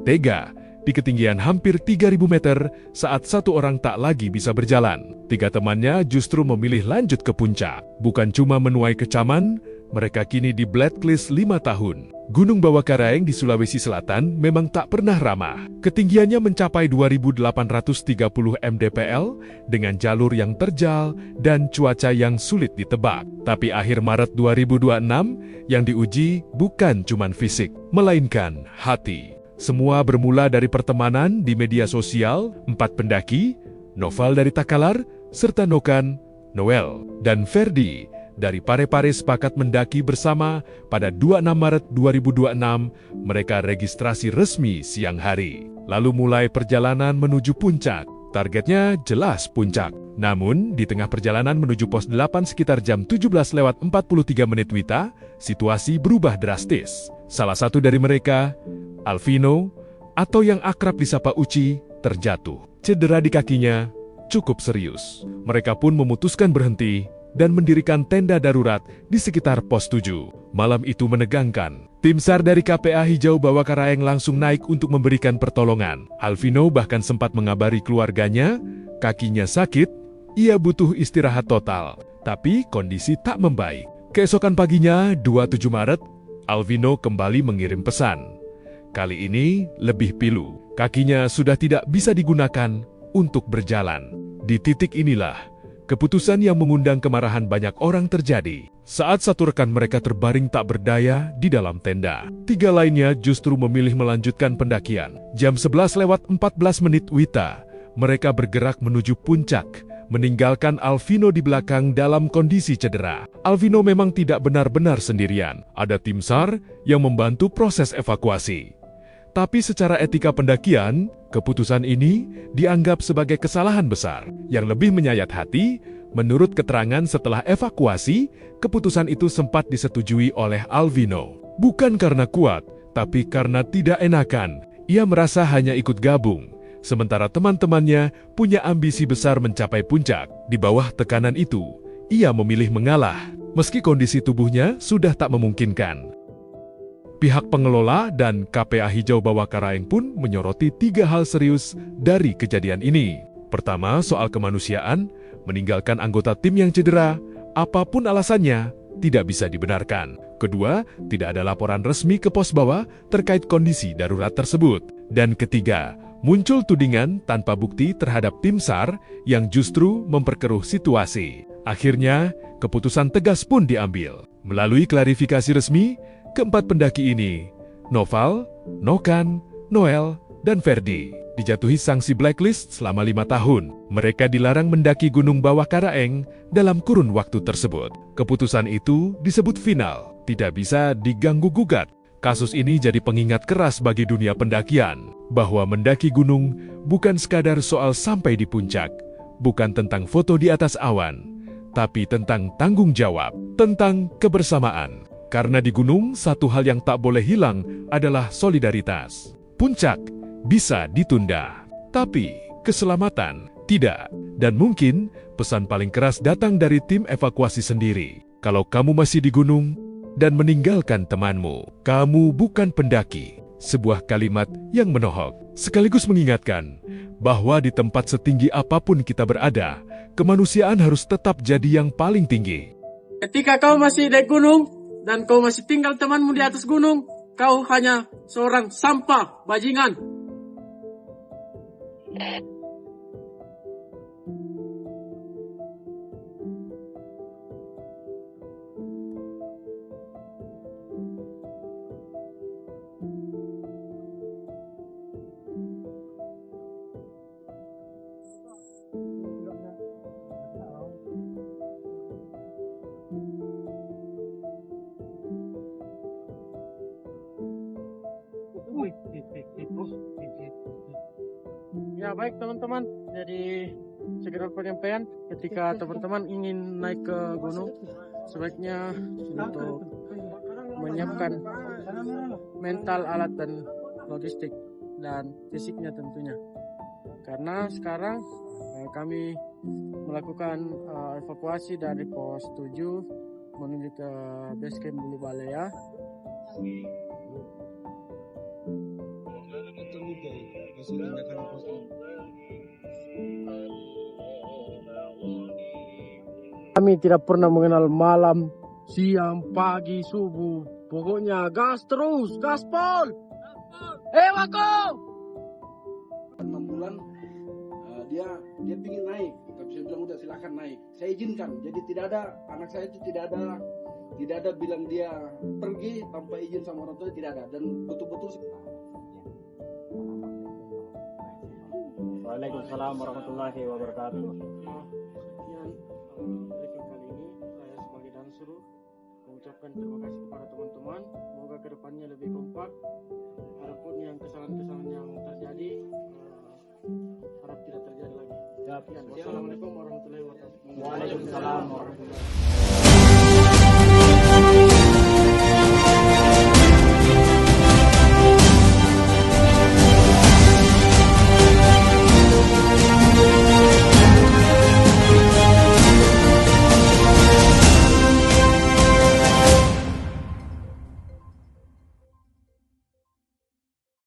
Tega, di ketinggian hampir 3.000 meter saat satu orang tak lagi bisa berjalan. 3 temannya justru memilih lanjut ke puncak. Bukan cuma menuai kecaman, mereka kini di blacklist 5 tahun. Gunung Bawakaraeng di Sulawesi Selatan memang tak pernah ramah. Ketinggiannya mencapai 2.830 mdpl dengan jalur yang terjal dan cuaca yang sulit ditebak. Tapi akhir Maret 2026 yang diuji bukan cuma fisik, melainkan hati. Semua bermula dari pertemanan di media sosial. 4 pendaki, Noval dari Takalar, serta Nokan, Noel, dan Ferdi dari Parepare sepakat mendaki bersama pada 26 Maret 2026. Mereka registrasi resmi siang hari. Lalu mulai perjalanan menuju puncak. Targetnya jelas puncak. Namun, di tengah perjalanan menuju pos 8 sekitar jam 17:43 WITA, situasi berubah drastis. Salah satu dari mereka, Alvino, atau yang akrab disapa Uci, terjatuh. Cedera di kakinya cukup serius. Mereka pun memutuskan berhenti dan mendirikan tenda darurat di sekitar pos 7. Malam itu menegangkan. Tim SAR dari KPA Hijau Bawakaraeng langsung naik untuk memberikan pertolongan. Alvino bahkan sempat mengabari keluarganya, kakinya sakit, ia butuh istirahat total. Tapi kondisi tak membaik. Keesokan paginya, 27 Maret, Alvino kembali mengirim pesan. Kali ini lebih pilu. Kakinya sudah tidak bisa digunakan untuk berjalan. Di titik inilah, keputusan yang mengundang kemarahan banyak orang terjadi. Saat satu rekan mereka terbaring tak berdaya di dalam tenda, 3 lainnya justru memilih melanjutkan pendakian. Jam 11:14 WITA, mereka bergerak menuju puncak, meninggalkan Alvino di belakang dalam kondisi cedera. Alvino memang tidak benar-benar sendirian. Ada tim SAR yang membantu proses evakuasi. Tapi secara etika pendakian, keputusan ini dianggap sebagai kesalahan besar. Yang lebih menyayat hati, menurut keterangan setelah evakuasi, keputusan itu sempat disetujui oleh Alvino. Bukan karena kuat, tapi karena tidak enakan. Ia merasa hanya ikut gabung, sementara teman-temannya punya ambisi besar mencapai puncak. Di bawah tekanan itu, ia memilih mengalah, meski kondisi tubuhnya sudah tak memungkinkan. Pihak pengelola dan KPA Hijau Bawakaraeng pun menyoroti 3 hal serius dari kejadian ini. Pertama, soal kemanusiaan, meninggalkan anggota tim yang cedera, apapun alasannya, tidak bisa dibenarkan. Kedua, tidak ada laporan resmi ke pos bawah terkait kondisi darurat tersebut. Dan ketiga, muncul tudingan tanpa bukti terhadap tim SAR yang justru memperkeruh situasi. Akhirnya, keputusan tegas pun diambil. Melalui klarifikasi resmi, keempat pendaki ini, Noval, Nokan, Noel, dan Ferdi, dijatuhi sanksi blacklist selama 5 tahun. Mereka dilarang mendaki Gunung Bawakaraeng dalam kurun waktu tersebut. Keputusan itu disebut final, tidak bisa diganggu-gugat. Kasus ini jadi pengingat keras bagi dunia pendakian, bahwa mendaki gunung bukan sekadar soal sampai di puncak, bukan tentang foto di atas awan, tapi tentang tanggung jawab, tentang kebersamaan. Karena di gunung, satu hal yang tak boleh hilang adalah solidaritas. Puncak bisa ditunda, tapi keselamatan tidak. Dan mungkin pesan paling keras datang dari tim evakuasi sendiri. Kalau kamu masih di gunung dan meninggalkan temanmu, kamu bukan pendaki. Sebuah kalimat yang menohok, sekaligus mengingatkan bahwa di tempat setinggi apapun kita berada, kemanusiaan harus tetap jadi yang paling tinggi. Ketika kau masih di gunung, dan kau masih tinggal temanmu di atas gunung, kau hanya seorang sampah, bajingan. Ya baik teman-teman, jadi sekedar penyampaian ketika teman-teman ingin naik ke gunung, sebaiknya untuk menyiapkan mental, alat dan logistik dan fisiknya tentunya. Karena sekarang kami melakukan evakuasi dari pos 7 menuju ke base camp Bulu Balea. Kami tidak pernah mengenal malam, siang, pagi, subuh. Pokoknya gas terus, gaspol. Wako! 6 bulan dia ingin naik, tapi saya bilang udah silakan naik. Saya izinkan. Jadi tidak ada anak saya itu tidak ada bilang dia pergi tanpa izin sama orang tua, tidak ada. Dan betul-betul Waalaikumsalam warahmatullahi wabarakatuh. Sekian briefing kali ini, saya sebagai Dansuru mengucapkan terima kasih kepada teman-teman. Semoga kedepannya lebih kompak. Adapun yang kesalahan-kesalahan yang terjadi, harap tidak terjadi lagi. Wassalamualaikum warahmatullahi wabarakatuh. Waalaikumsalam warahmatullahi wabarakatuh.